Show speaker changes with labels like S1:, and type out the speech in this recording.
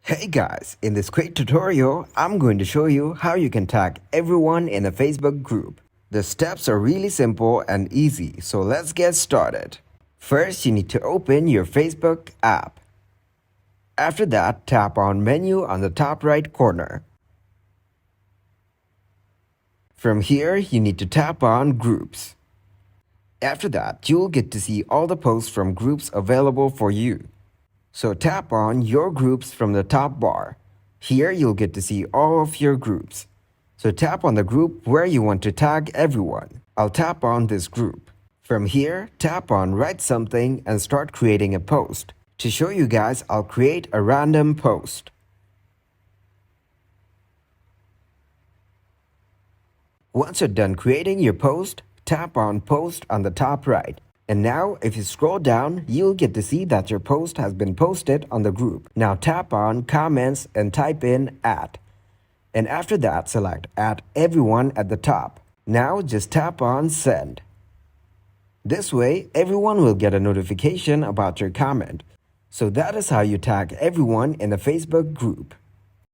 S1: Hey guys, in this quick tutorial, I'm going to show you how you can tag everyone in a Facebook group. The steps are really simple and easy, so let's get started. First, you need to open your Facebook app. After that, tap on Menu on the top right corner. From here, you need to tap on Groups. After that, you'll get to see all the posts from groups available for you. So tap on Your Groups from the top bar. Here you'll get to see all of your groups. So tap on the group where you want to tag everyone. I'll tap on this group. From here, tap on Write Something and start creating a post. To show you guys, I'll create a random post. Once you're done creating your post, tap on Post on the top right. And now, if you scroll down, you'll get to see that your post has been posted on the group. Now tap on Comments and type in @. And after that, select @everyone at the top. Now just tap on Send. This way, everyone will get a notification about your comment. So that is how you tag everyone in a Facebook group.